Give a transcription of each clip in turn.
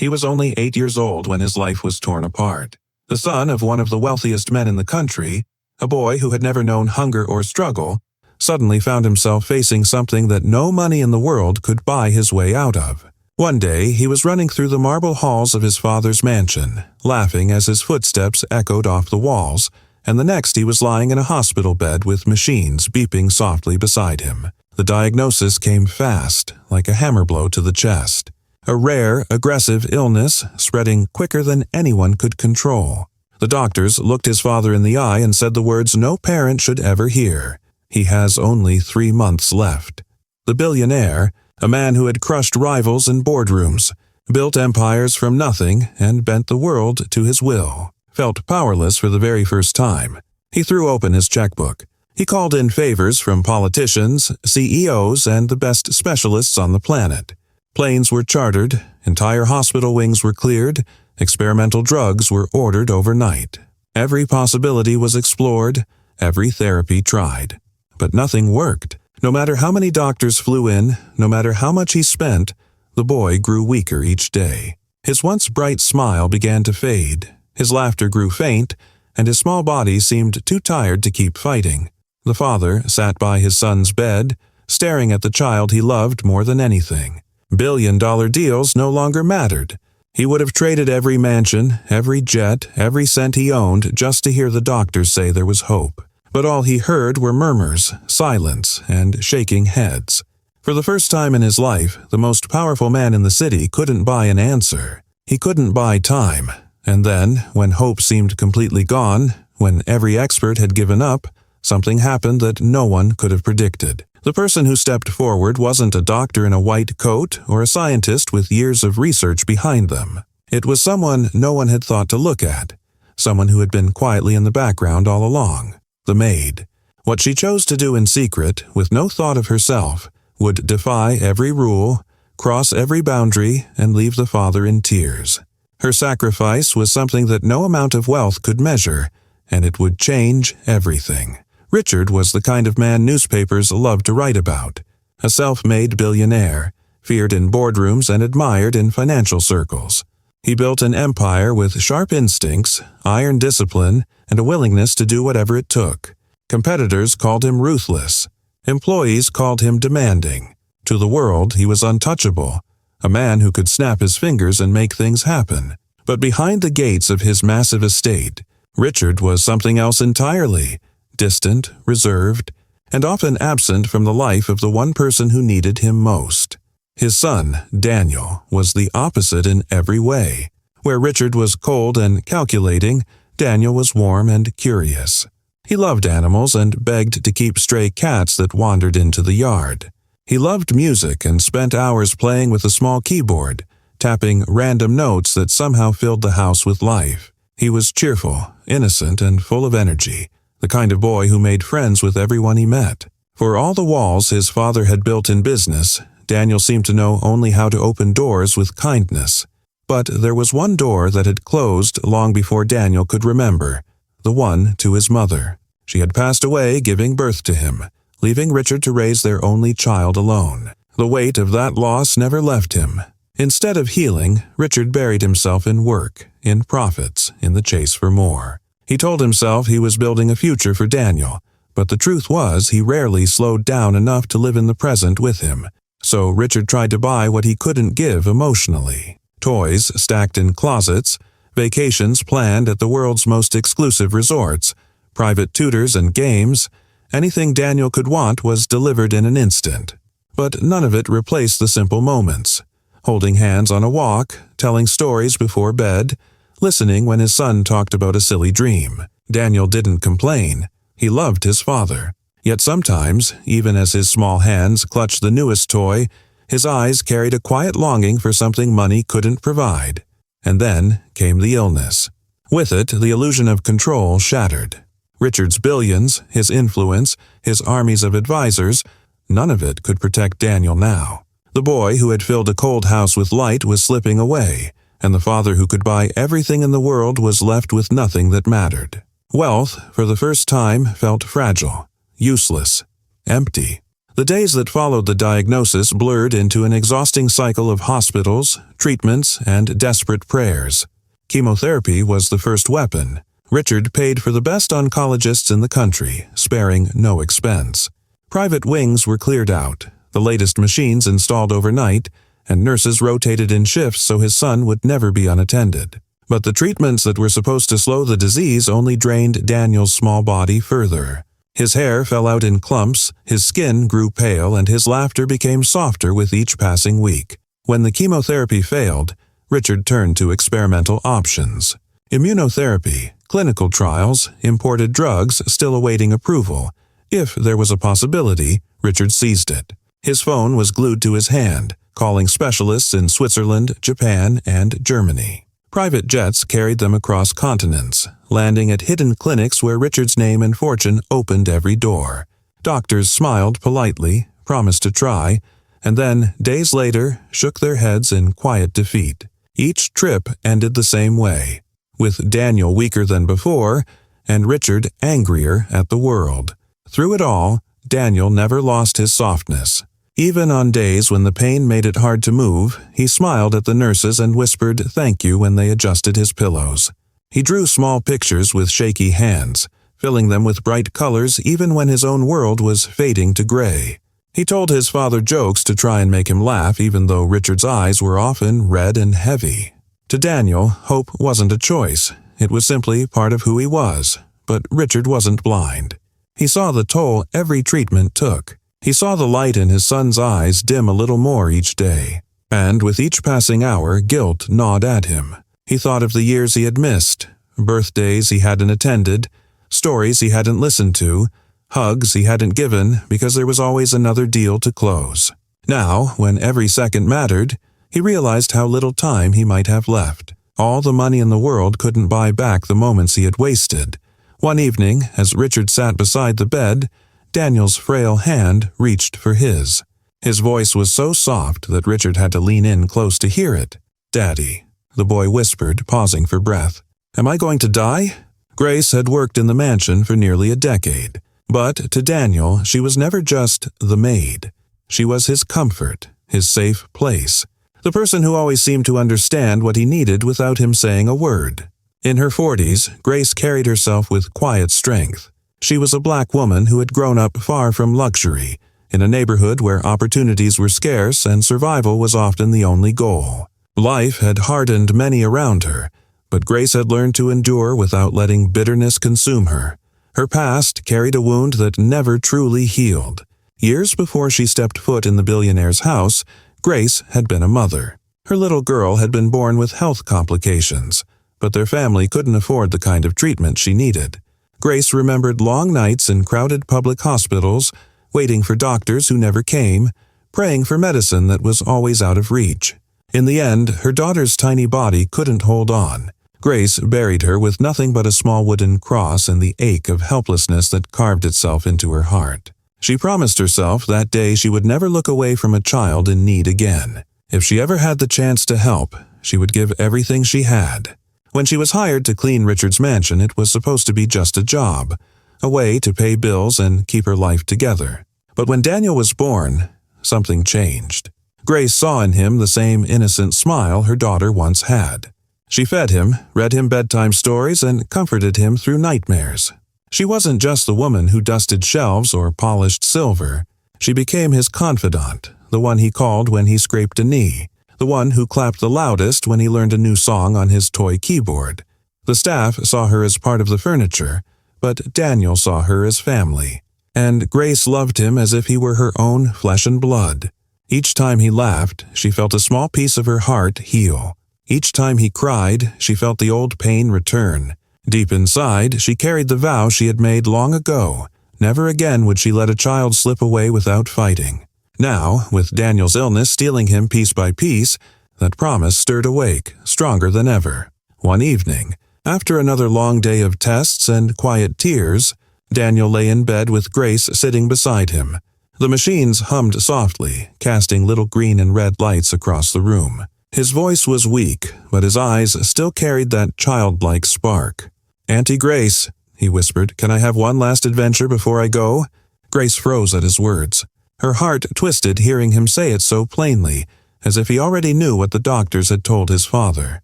He was only 8 years old when his life was torn apart. The son of one of the wealthiest men in the country, a boy who had never known hunger or struggle, suddenly found himself facing something that no money in the world could buy his way out of. One day, he was running through the marble halls of his father's mansion, laughing as his footsteps echoed off the walls, and the next he was lying in a hospital bed with machines beeping softly beside him. The diagnosis came fast, like a hammer blow to the chest. A rare, aggressive illness spreading quicker than anyone could control. The doctors looked his father in the eye and said the words no parent should ever hear. He has only 3 months left. The billionaire, a man who had crushed rivals in boardrooms, built empires from nothing, and bent the world to his will, felt powerless for the very first time. He threw open his checkbook. He called in favors from politicians, CEOs, and the best specialists on the planet. Planes were chartered, entire hospital wings were cleared, experimental drugs were ordered overnight. Every possibility was explored, every therapy tried. But nothing worked. No matter how many doctors flew in, no matter how much he spent, the boy grew weaker each day. His once bright smile began to fade, his laughter grew faint, and his small body seemed too tired to keep fighting. The father sat by his son's bed, staring at the child he loved more than anything. $1 billion deals no longer mattered. He would have traded every mansion, every jet, every cent he owned just to hear the doctors say there was hope. But all he heard were murmurs, silence, and shaking heads. For the first time in his life, the most powerful man in the city couldn't buy an answer. He couldn't buy time. And then, when hope seemed completely gone, when every expert had given up, something happened that no one could have predicted. The person who stepped forward wasn't a doctor in a white coat or a scientist with years of research behind them. It was someone no one had thought to look at, someone who had been quietly in the background all along. The maid. What she chose to do in secret, with no thought of herself, would defy every rule, cross every boundary, and leave the father in tears. Her sacrifice was something that no amount of wealth could measure, and it would change everything. Richard was the kind of man newspapers loved to write about. A self-made billionaire, feared in boardrooms and admired in financial circles. He built an empire with sharp instincts, iron discipline, and a willingness to do whatever it took. Competitors called him ruthless. Employees called him demanding. To the world, he was untouchable, a man who could snap his fingers and make things happen. But behind the gates of his massive estate, Richard was something else entirely, distant, reserved, and often absent from the life of the one person who needed him most. His son, Daniel, was the opposite in every way. Where Richard was cold and calculating, Daniel was warm and curious. He loved animals and begged to keep stray cats that wandered into the yard. He loved music and spent hours playing with a small keyboard, tapping random notes that somehow filled the house with life. He was cheerful, innocent, and full of energy, the kind of boy who made friends with everyone he met. For all the walls his father had built in business, Daniel seemed to know only how to open doors with kindness. But there was one door that had closed long before Daniel could remember, the one to his mother. She had passed away giving birth to him, leaving Richard to raise their only child alone. The weight of that loss never left him. Instead of healing, Richard buried himself in work, in profits, in the chase for more. He told himself he was building a future for Daniel, but the truth was he rarely slowed down enough to live in the present with him. So Richard tried to buy what he couldn't give emotionally. Toys stacked in closets, vacations planned at the world's most exclusive resorts, private tutors and games. Anything Daniel could want was delivered in an instant. But none of it replaced the simple moments. Holding hands on a walk, telling stories before bed, listening when his son talked about a silly dream. Daniel didn't complain. He loved his father. Yet sometimes, even as his small hands clutched the newest toy, his eyes carried a quiet longing for something money couldn't provide. And then came the illness. With it, the illusion of control shattered. Richard's billions, his influence, his armies of advisors, none of it could protect Daniel now. The boy who had filled a cold house with light was slipping away, and the father who could buy everything in the world was left with nothing that mattered. Wealth, for the first time, felt fragile, useless, empty. The days that followed the diagnosis blurred into an exhausting cycle of hospitals, treatments, and desperate prayers. Chemotherapy was the first weapon. Richard paid for the best oncologists in the country, sparing no expense. Private wings were cleared out, the latest machines installed overnight, and nurses rotated in shifts so his son would never be unattended. But the treatments that were supposed to slow the disease only drained Daniel's small body further. His hair fell out in clumps, his skin grew pale, and his laughter became softer with each passing week. When the chemotherapy failed, Richard turned to experimental options. Immunotherapy, clinical trials, imported drugs still awaiting approval. If there was a possibility, Richard seized it. His phone was glued to his hand, calling specialists in Switzerland, Japan, and Germany. Private jets carried them across continents, landing at hidden clinics where Richard's name and fortune opened every door. Doctors smiled politely, promised to try, and then, days later, shook their heads in quiet defeat. Each trip ended the same way, with Daniel weaker than before, and Richard angrier at the world. Through it all, Daniel never lost his softness. Even on days when the pain made it hard to move, he smiled at the nurses and whispered thank you when they adjusted his pillows. He drew small pictures with shaky hands, filling them with bright colors even when his own world was fading to gray. He told his father jokes to try and make him laugh even though Richard's eyes were often red and heavy. To Daniel, hope wasn't a choice. It was simply part of who he was. But Richard wasn't blind. He saw the toll every treatment took. He saw the light in his son's eyes dim a little more each day. And with each passing hour, guilt gnawed at him. He thought of the years he had missed, birthdays he hadn't attended, stories he hadn't listened to, hugs he hadn't given because there was always another deal to close. Now, when every second mattered, he realized how little time he might have left. All the money in the world couldn't buy back the moments he had wasted. One evening, as Richard sat beside the bed, Daniel's frail hand reached for his. His voice was so soft that Richard had to lean in close to hear it. "Daddy," the boy whispered, pausing for breath. "Am I going to die?" Grace had worked in the mansion for nearly a decade. But to Daniel, she was never just the maid. She was his comfort, his safe place. The person who always seemed to understand what he needed without him saying a word. In her 40s, Grace carried herself with quiet strength. She was a black woman who had grown up far from luxury, in a neighborhood where opportunities were scarce and survival was often the only goal. Life had hardened many around her, but Grace had learned to endure without letting bitterness consume her. Her past carried a wound that never truly healed. Years before she stepped foot in the billionaire's house, Grace had been a mother. Her little girl had been born with health complications, but their family couldn't afford the kind of treatment she needed. Grace remembered long nights in crowded public hospitals, waiting for doctors who never came, praying for medicine that was always out of reach. In the end, her daughter's tiny body couldn't hold on. Grace buried her with nothing but a small wooden cross and the ache of helplessness that carved itself into her heart. She promised herself that day she would never look away from a child in need again. If she ever had the chance to help, she would give everything she had. When she was hired to clean Richard's mansion, it was supposed to be just a job, a way to pay bills and keep her life together. But when Daniel was born, something changed. Grace saw in him the same innocent smile her daughter once had. She fed him, read him bedtime stories, and comforted him through nightmares. She wasn't just the woman who dusted shelves or polished silver. She became his confidant, the one he called when he scraped a knee, the one who clapped the loudest when he learned a new song on his toy keyboard. The staff saw her as part of the furniture, but Daniel saw her as family. And Grace loved him as if he were her own flesh and blood. Each time he laughed, she felt a small piece of her heart heal. Each time he cried, she felt the old pain return. Deep inside, she carried the vow she had made long ago. Never again would she let a child slip away without fighting. Now, with Daniel's illness stealing him piece by piece, that promise stirred awake, stronger than ever. One evening, after another long day of tests and quiet tears, Daniel lay in bed with Grace sitting beside him. The machines hummed softly, casting little green and red lights across the room. His voice was weak, but his eyes still carried that childlike spark. "Auntie Grace," he whispered, "can I have one last adventure before I go?" Grace froze at his words. Her heart twisted hearing him say it so plainly, as if he already knew what the doctors had told his father.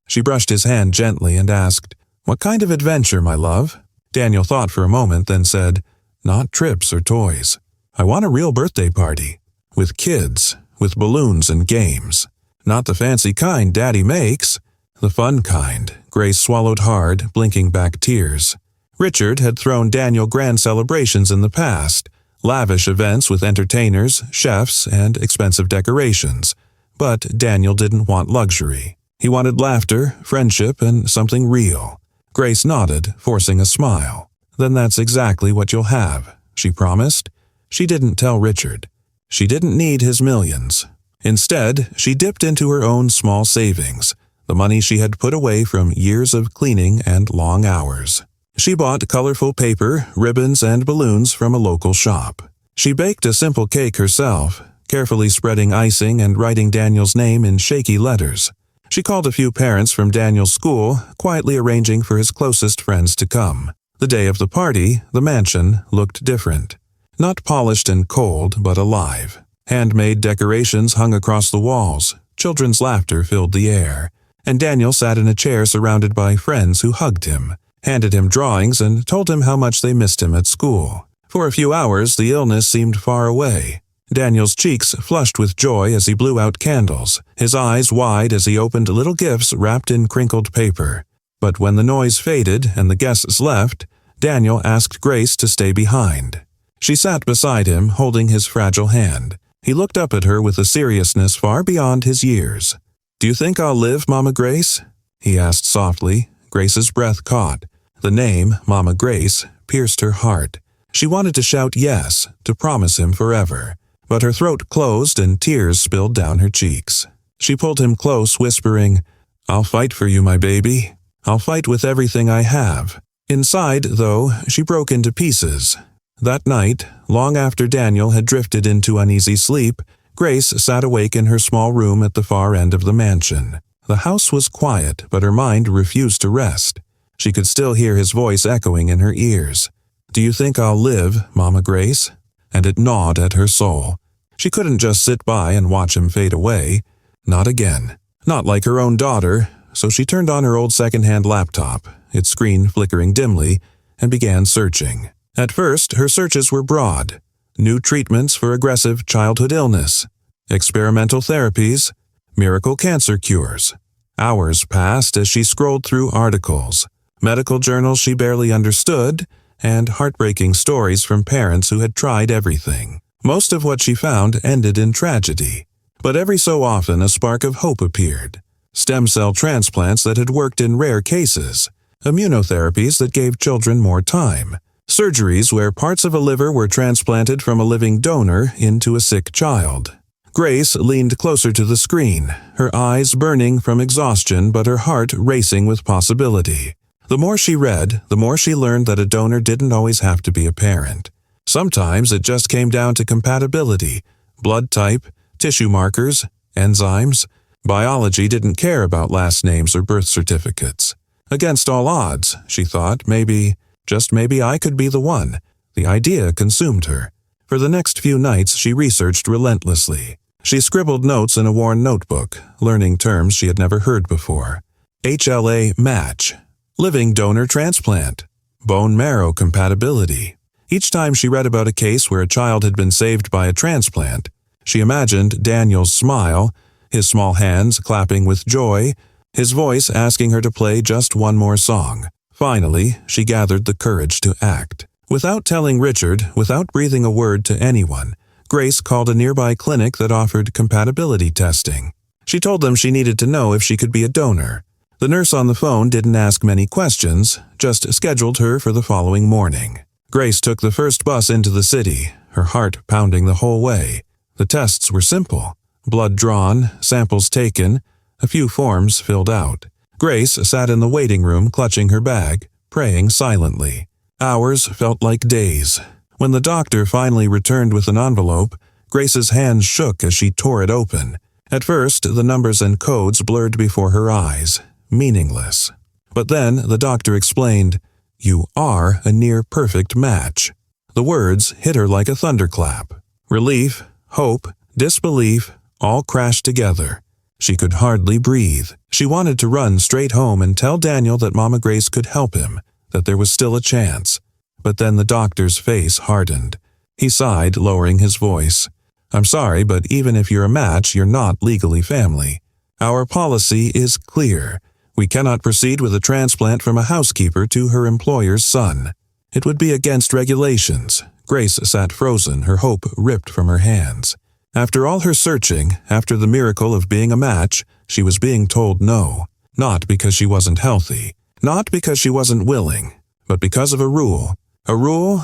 She brushed his hand gently and asked, "What kind of adventure, my love?" Daniel thought for a moment, then said, "Not trips or toys. I want a real birthday party. With kids, with balloons and games. Not the fancy kind Daddy makes. The fun kind." Grace swallowed hard, blinking back tears. Richard had thrown Daniel grand celebrations in the past, lavish events with entertainers, chefs, and expensive decorations. But Daniel didn't want luxury. He wanted laughter, friendship, and something real. Grace nodded, forcing a smile. "Then that's exactly what you'll have," she promised. She didn't tell Richard. She didn't need his millions. Instead, she dipped into her own small savings, the money she had put away from years of cleaning and long hours. She bought colorful paper, ribbons, and balloons from a local shop. She baked a simple cake herself, carefully spreading icing and writing Daniel's name in shaky letters. She called a few parents from Daniel's school, quietly arranging for his closest friends to come. The day of the party, the mansion looked different. Not polished and cold, but alive. Handmade decorations hung across the walls, children's laughter filled the air, and Daniel sat in a chair surrounded by friends who hugged him, handed him drawings, and told him how much they missed him at school. For a few hours, the illness seemed far away. Daniel's cheeks flushed with joy as he blew out candles, his eyes wide as he opened little gifts wrapped in crinkled paper. But when the noise faded and the guests left, Daniel asked Grace to stay behind. She sat beside him, holding his fragile hand. He looked up at her with a seriousness far beyond his years. "Do you think I'll live, Mama Grace?" he asked softly. Grace's breath caught. The name, Mama Grace, pierced her heart. She wanted to shout yes, to promise him forever. But her throat closed and tears spilled down her cheeks. She pulled him close, whispering, "I'll fight for you, my baby. I'll fight with everything I have." Inside, though, she broke into pieces. That night, long after Daniel had drifted into uneasy sleep, Grace sat awake in her small room at the far end of the mansion. The house was quiet, but her mind refused to rest. She could still hear his voice echoing in her ears. "Do you think I'll live, Mama Grace?" And it gnawed at her soul. She couldn't just sit by and watch him fade away. Not again. Not like her own daughter, so she turned on her old second-hand laptop, its screen flickering dimly, and began searching. At first, her searches were broad. New treatments for aggressive childhood illness, experimental therapies, miracle cancer cures. Hours passed as she scrolled through articles, medical journals she barely understood, and heartbreaking stories from parents who had tried everything. Most of what she found ended in tragedy, but every so often a spark of hope appeared. Stem cell transplants that had worked in rare cases, immunotherapies that gave children more time, surgeries where parts of a liver were transplanted from a living donor into a sick child. Grace leaned closer to the screen, her eyes burning from exhaustion but her heart racing with possibility. The more she read, the more she learned that a donor didn't always have to be a parent. Sometimes it just came down to compatibility, blood type, tissue markers, enzymes. Biology didn't care about last names or birth certificates. Against all odds, she thought, maybe, just maybe I could be the one. The idea consumed her. For the next few nights, she researched relentlessly. She scribbled notes in a worn notebook, learning terms she had never heard before. HLA match. Living donor transplant, bone marrow compatibility. Each time she read about a case where a child had been saved by a transplant, she imagined Daniel's smile, his small hands clapping with joy, his voice asking her to play just one more song. Finally, she gathered the courage to act. Without telling Richard, without breathing a word to anyone, Grace called a nearby clinic that offered compatibility testing. She told them she needed to know if she could be a donor. The nurse on the phone didn't ask many questions, just scheduled her for the following morning. Grace took the first bus into the city, her heart pounding the whole way. The tests were simple. Blood drawn, samples taken, a few forms filled out. Grace sat in the waiting room clutching her bag, praying silently. Hours felt like days. When the doctor finally returned with an envelope, Grace's hands shook as she tore it open. At first, the numbers and codes blurred before her eyes. Meaningless. But then the doctor explained, "You are a near-perfect match." The words hit her like a thunderclap. Relief, hope, disbelief, all crashed together. She could hardly breathe. She wanted to run straight home and tell Daniel that Mama Grace could help him, that there was still a chance. But then the doctor's face hardened. He sighed, lowering his voice. "I'm sorry, but even if you're a match, you're not legally family. Our policy is clear. We cannot proceed with a transplant from a housekeeper to her employer's son. It would be against regulations." Grace sat frozen, her hope ripped from her hands. After all her searching, after the miracle of being a match, she was being told no. Not because she wasn't healthy, not because she wasn't willing, but because of a rule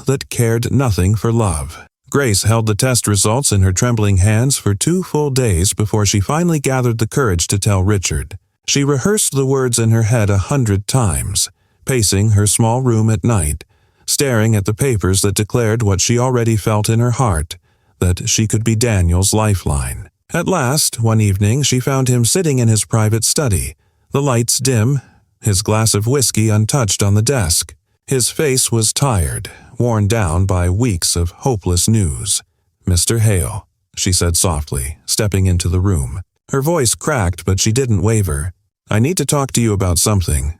that cared nothing for love. Grace held the test results in her trembling hands for 2 full days before she finally gathered the courage to tell Richard. She rehearsed the words in her head 100 times, pacing her small room at night, staring at the papers that declared what she already felt in her heart, that she could be Daniel's lifeline. At last, one evening, she found him sitting in his private study, the lights dim, his glass of whiskey untouched on the desk. His face was tired, worn down by weeks of hopeless news. "Mr. Hale," she said softly, stepping into the room. Her voice cracked, but she didn't waver. "I need to talk to you about something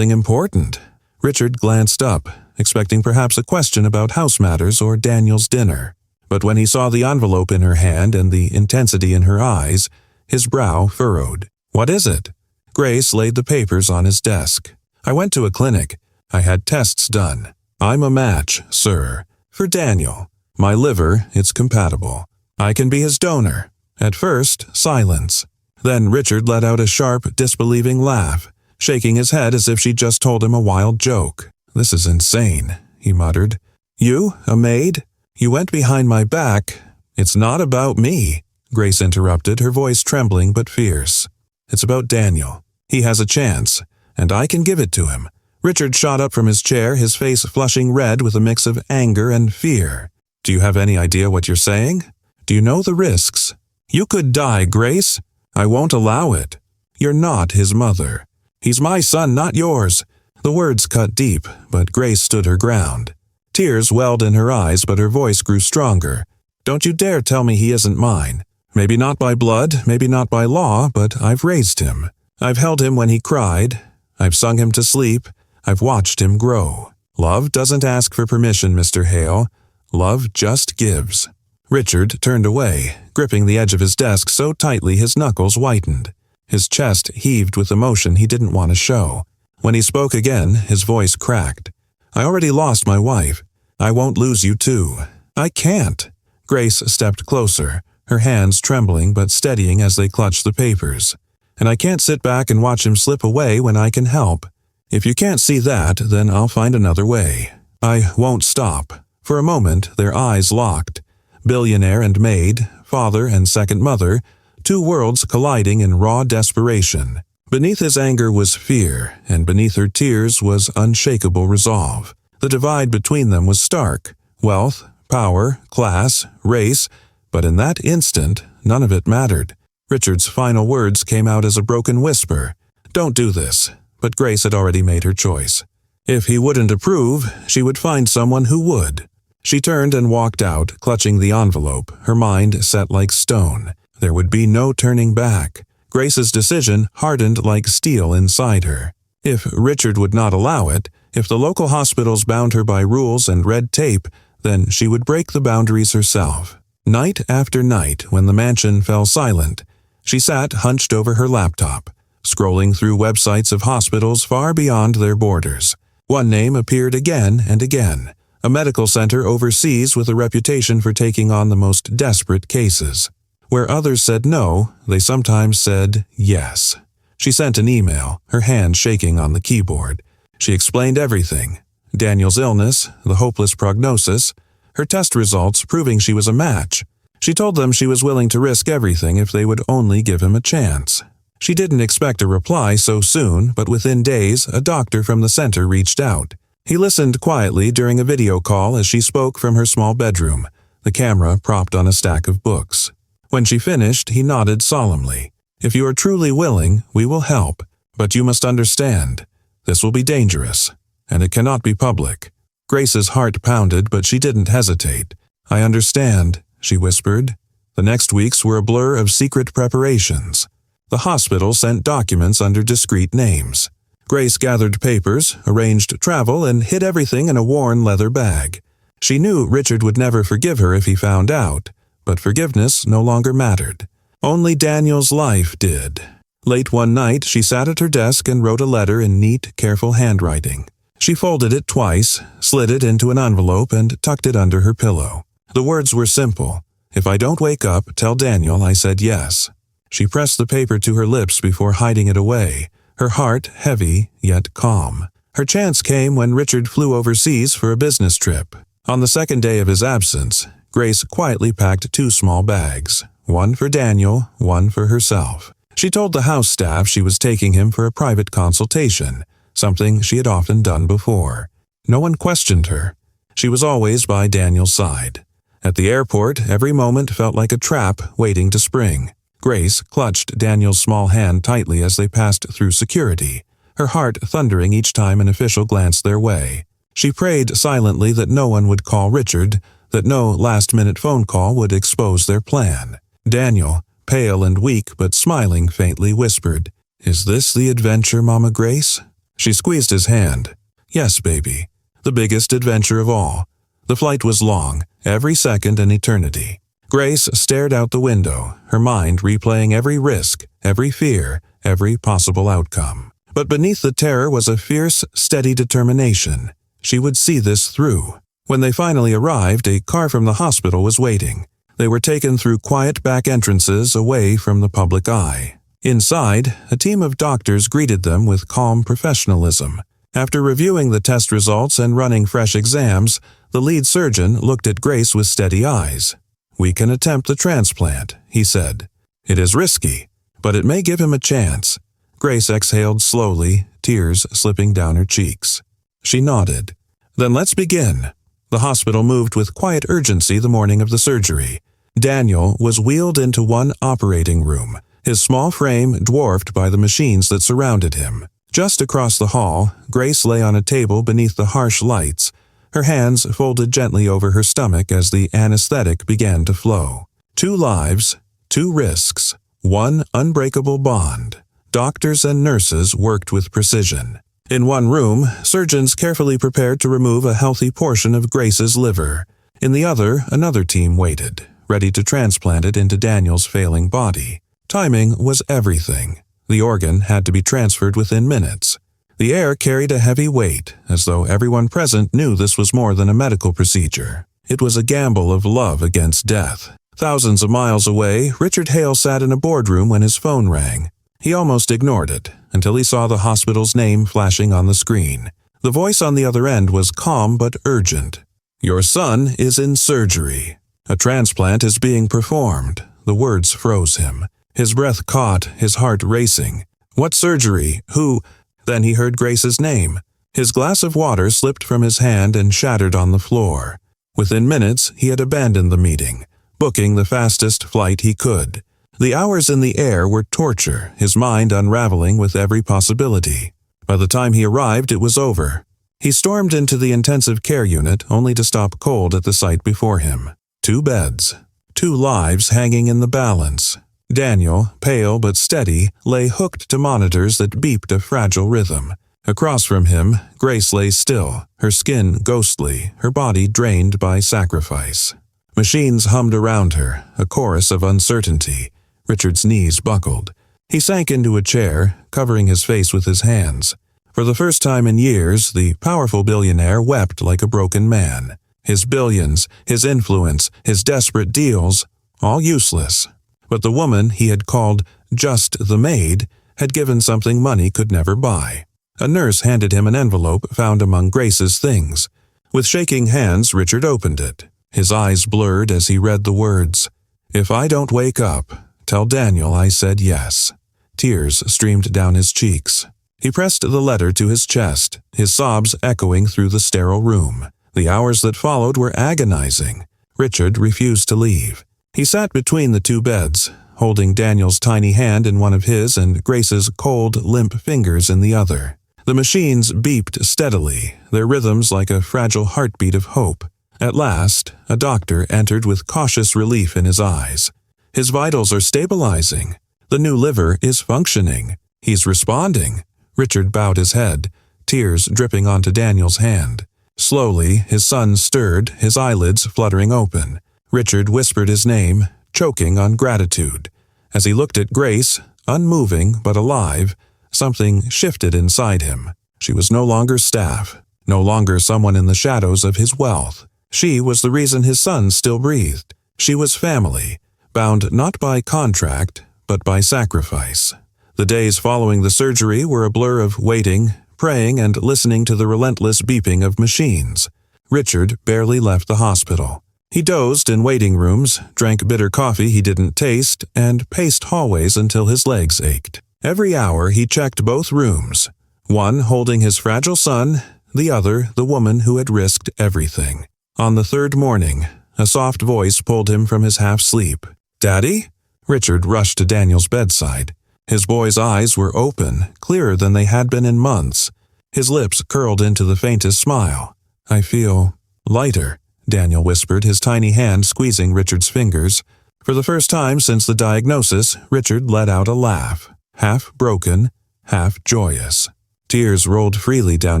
important." Richard glanced up, expecting perhaps a question about house matters or Daniel's dinner. But when he saw the envelope in her hand and the intensity in her eyes, his brow furrowed. "What is it?" Grace laid the papers on his desk. "I went to a clinic. I had tests done. I'm a match, sir, for Daniel. My liver, it's compatible. I can be his donor." At first, silence. Then Richard let out a sharp, disbelieving laugh, shaking his head as if she'd just told him a wild joke. "This is insane," he muttered. "You, a maid? You went behind my back." "It's not about me," Grace interrupted, her voice trembling but fierce. "It's about Daniel. He has a chance, and I can give it to him." Richard shot up from his chair, his face flushing red with a mix of anger and fear. "Do you have any idea what you're saying? Do you know the risks? You could die, Grace. I won't allow it. You're not his mother. He's my son, not yours." The words cut deep, but Grace stood her ground. Tears welled in her eyes, but her voice grew stronger. "Don't you dare tell me he isn't mine. Maybe not by blood, maybe not by law, but I've raised him. I've held him when he cried. I've sung him to sleep. I've watched him grow. Love doesn't ask for permission, Mr. Hale. Love just gives." Richard turned away, gripping the edge of his desk so tightly his knuckles whitened. His chest heaved with emotion he didn't want to show. When he spoke again, his voice cracked. "I already lost my wife. I won't lose you too. I can't." Grace stepped closer, her hands trembling but steadying as they clutched the papers. "And I can't sit back and watch him slip away when I can help. If you can't see that, then I'll find another way. I won't stop." For a moment, their eyes locked. Billionaire and Maid, father and second mother, 2 worlds colliding in raw desperation. Beneath his anger was fear, and beneath her tears was unshakable resolve. The divide between them was stark. Wealth, power, class, race, but in that instant, none of it mattered. Richard's final words came out as a broken whisper. "Don't do this." But Grace had already made her choice. If he wouldn't approve, she would find someone who would. She turned and walked out, clutching the envelope, her mind set like stone. There would be no turning back. Grace's decision hardened like steel inside her. If Richard would not allow it, if the local hospitals bound her by rules and red tape, then she would break the boundaries herself. Night after night, when the mansion fell silent, she sat hunched over her laptop, scrolling through websites of hospitals far beyond their borders. One name appeared again and again, a medical center overseas with a reputation for taking on the most desperate cases. Where others said no, they sometimes said yes. She sent an email, her hand shaking on the keyboard. She explained everything: Daniel's illness, the hopeless prognosis, her test results proving she was a match. She told them she was willing to risk everything if they would only give him a chance. She didn't expect a reply so soon, but within days, a doctor from the center reached out. He listened quietly during a video call as she spoke from her small bedroom, the camera propped on a stack of books. When she finished, he nodded solemnly. "If you are truly willing, we will help, but you must understand. This will be dangerous, and it cannot be public." Grace's heart pounded, but she didn't hesitate. "I understand," she whispered. The next weeks were a blur of secret preparations. The hospital sent documents under discreet names. Grace gathered papers, arranged travel, and hid everything in a worn leather bag. She knew Richard would never forgive her if he found out, but forgiveness no longer mattered. Only Daniel's life did. Late one night, she sat at her desk and wrote a letter in neat, careful handwriting. She folded it twice, slid it into an envelope, and tucked it under her pillow. The words were simple. If I don't wake up, tell Daniel I said yes. She pressed the paper to her lips before hiding it away, her heart heavy yet calm. Her chance came when Richard flew overseas for a business trip. On the second day of his absence, Grace quietly packed 2 small bags, one for Daniel, one for herself. She told the house staff she was taking him for a private consultation, something she had often done before. No one questioned her. She was always by Daniel's side. At the airport, every moment felt like a trap waiting to spring. Grace clutched Daniel's small hand tightly as they passed through security, her heart thundering each time an official glanced their way. She prayed silently that no one would call Richard, that no last-minute phone call would expose their plan. Daniel, pale and weak but smiling faintly, whispered, "Is this the adventure, Mama Grace?" She squeezed his hand. "Yes, baby. The biggest adventure of all." The flight was long, every second an eternity. Grace stared out the window, her mind replaying every risk, every fear, every possible outcome. But beneath the terror was a fierce, steady determination. She would see this through. When they finally arrived, a car from the hospital was waiting. They were taken through quiet back entrances away from the public eye. Inside, a team of doctors greeted them with calm professionalism. After reviewing the test results and running fresh exams, the lead surgeon looked at Grace with steady eyes. "We can attempt the transplant," he said. "It is risky, but it may give him a chance." Grace exhaled slowly, tears slipping down her cheeks. She nodded. "Then let's begin." The hospital moved with quiet urgency the morning of the surgery. Daniel was wheeled into one operating room, his small frame dwarfed by the machines that surrounded him. Just across the hall, Grace lay on a table beneath the harsh lights, her hands folded gently over her stomach as the anesthetic began to flow. 2 lives, 2 risks, 1 unbreakable bond. Doctors and nurses worked with precision. In one room, surgeons carefully prepared to remove a healthy portion of Grace's liver. In the other, another team waited, ready to transplant it into Daniel's failing body. Timing was everything. The organ had to be transferred within minutes. The air carried a heavy weight, as though everyone present knew this was more than a medical procedure. It was a gamble of love against death. Thousands of miles away, Richard Hale sat in a boardroom when his phone rang. He almost ignored it, until he saw the hospital's name flashing on the screen. The voice on the other end was calm but urgent. "Your son is in surgery. A transplant is being performed." The words froze him. His breath caught, his heart racing. "What surgery? Who?" Then he heard Grace's name. His glass of water slipped from his hand and shattered on the floor. Within minutes, he had abandoned the meeting, booking the fastest flight he could. The hours in the air were torture, his mind unraveling with every possibility. By the time he arrived, it was over. He stormed into the intensive care unit, only to stop cold at the sight before him. 2 beds, 2 lives hanging in the balance. Daniel, pale but steady, lay hooked to monitors that beeped a fragile rhythm. Across from him, Grace lay still, her skin ghostly, her body drained by sacrifice. Machines hummed around her, a chorus of uncertainty. Richard's knees buckled. He sank into a chair, covering his face with his hands. For the first time in years, the powerful billionaire wept like a broken man. His billions, his influence, his desperate deals, all useless. But the woman he had called just the maid had given something money could never buy. A nurse handed him an envelope found among Grace's things. With shaking hands, Richard opened it. His eyes blurred as he read the words, "If I don't wake up, tell Daniel I said yes." Tears streamed down his cheeks. He pressed the letter to his chest, his sobs echoing through the sterile room. The hours that followed were agonizing. Richard refused to leave. He sat between the 2 beds, holding Daniel's tiny hand in one of his and Grace's cold, limp fingers in the other. The machines beeped steadily, their rhythms like a fragile heartbeat of hope. At last, a doctor entered with cautious relief in his eyes. His vitals are stabilizing. The new liver is functioning. He's responding. Richard bowed his head, tears dripping onto Daniel's hand. Slowly, his son stirred, his eyelids fluttering open. Richard whispered his name, choking on gratitude. As he looked at Grace, unmoving but alive, something shifted inside him. She was no longer staff, no longer someone in the shadows of his wealth. She was the reason his son still breathed. She was family, bound not by contract, but by sacrifice. The days following the surgery were a blur of waiting, praying, and listening to the relentless beeping of machines. Richard barely left the hospital. He dozed in waiting rooms, drank bitter coffee he didn't taste, and paced hallways until his legs ached. Every hour he checked both rooms, one holding his fragile son, the other the woman who had risked everything. On the third morning, a soft voice pulled him from his half-sleep. "Daddy?" Richard rushed to Daniel's bedside. His boy's eyes were open, clearer than they had been in months. His lips curled into the faintest smile. "I feel lighter," Daniel whispered, his tiny hand squeezing Richard's fingers. For the first time since the diagnosis, Richard let out a laugh, half broken, half joyous. Tears rolled freely down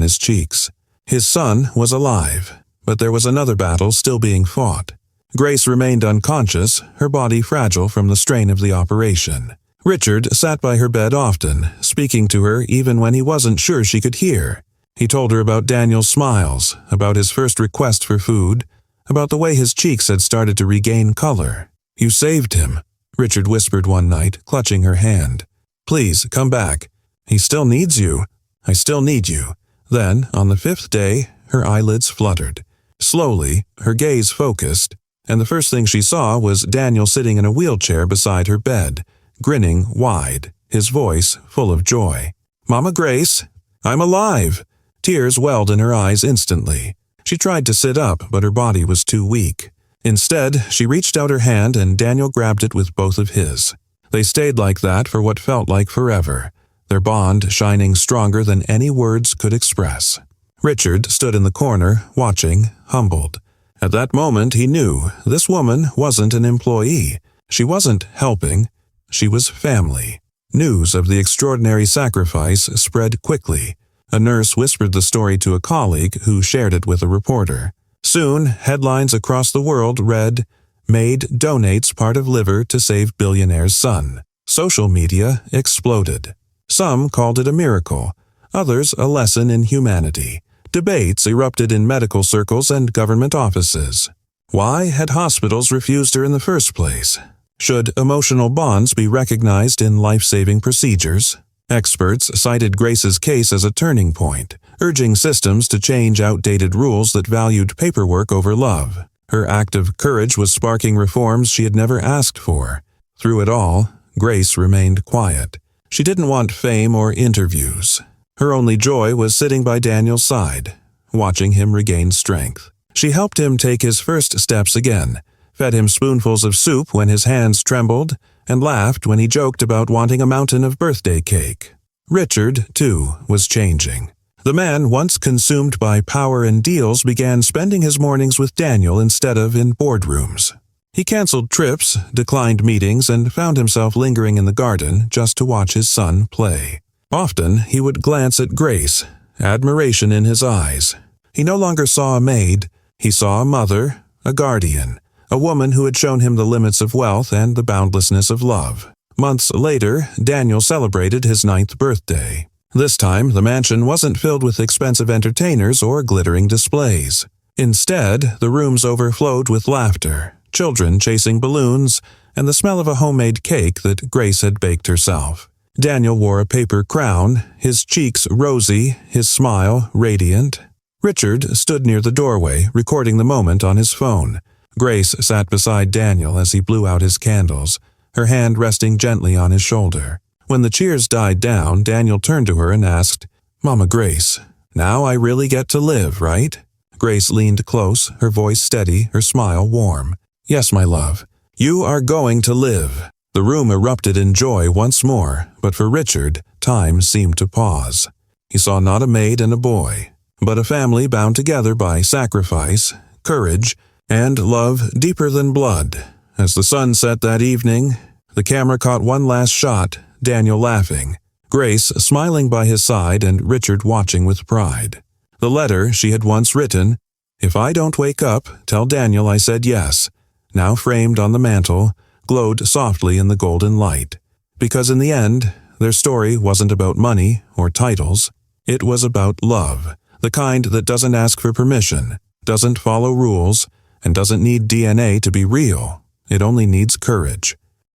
his cheeks. His son was alive, but there was another battle still being fought. Grace remained unconscious, her body fragile from the strain of the operation. Richard sat by her bed often, speaking to her even when he wasn't sure she could hear. He told her about Daniel's smiles, about his first request for food, about the way his cheeks had started to regain color. "You saved him," Richard whispered one night, clutching her hand. "Please, come back. He still needs you. I still need you." Then, on the fifth day, her eyelids fluttered. Slowly, her gaze focused, and the first thing she saw was Daniel sitting in a wheelchair beside her bed, grinning wide, his voice full of joy. "Mama Grace, I'm alive!" Tears welled in her eyes instantly. She tried to sit up, but her body was too weak. Instead, she reached out her hand and Daniel grabbed it with both of his. They stayed like that for what felt like forever, their bond shining stronger than any words could express. Richard stood in the corner, watching, humbled. At that moment he knew this woman wasn't an employee. She wasn't helping. She was family. News of the extraordinary sacrifice spread quickly. A nurse whispered the story to a colleague who shared it with a reporter. Soon, headlines across the world read, "Maid donates part of liver to save billionaire's son." Social media exploded. Some called it a miracle, others a lesson in humanity. Debates erupted in medical circles and government offices. Why had hospitals refused her in the first place? Should emotional bonds be recognized in life-saving procedures? Experts cited Grace's case as a turning point, urging systems to change outdated rules that valued paperwork over love. Her act of courage was sparking reforms she had never asked for. Through it all, Grace remained quiet. She didn't want fame or interviews. Her only joy was sitting by Daniel's side, watching him regain strength. She helped him take his first steps again, fed him spoonfuls of soup when his hands trembled, and laughed when he joked about wanting a mountain of birthday cake. Richard, too, was changing. The man once consumed by power and deals began spending his mornings with Daniel instead of in boardrooms. He canceled trips, declined meetings, and found himself lingering in the garden just to watch his son play. Often he would glance at Grace, admiration in his eyes. He no longer saw a maid, he saw a mother, a guardian, a woman who had shown him the limits of wealth and the boundlessness of love. Months later, Daniel celebrated his 9th birthday. This time, the mansion wasn't filled with expensive entertainers or glittering displays. Instead, the rooms overflowed with laughter, children chasing balloons, and the smell of a homemade cake that Grace had baked herself. Daniel wore a paper crown, his cheeks rosy, his smile radiant. Richard stood near the doorway, recording the moment on his phone. Grace sat beside Daniel as he blew out his candles, her hand resting gently on his shoulder. When the cheers died down, Daniel turned to her and asked, "Mama Grace, now I really get to live, right?" Grace leaned close, her voice steady, her smile warm. "Yes, my love, you are going to live." The room erupted in joy once more, but for Richard, time seemed to pause. He saw not a maid and a boy, but a family bound together by sacrifice, courage, and love deeper than blood. As the sun set that evening, the camera caught one last shot, Daniel laughing, Grace smiling by his side, and Richard watching with pride. The letter she had once written, "If I don't wake up, tell Daniel I said yes," now framed on the mantel, glowed softly in the golden light. Because in the end, their story wasn't about money or titles. It was about love, the kind that doesn't ask for permission, doesn't follow rules, and doesn't need DNA to be real. It only needs courage.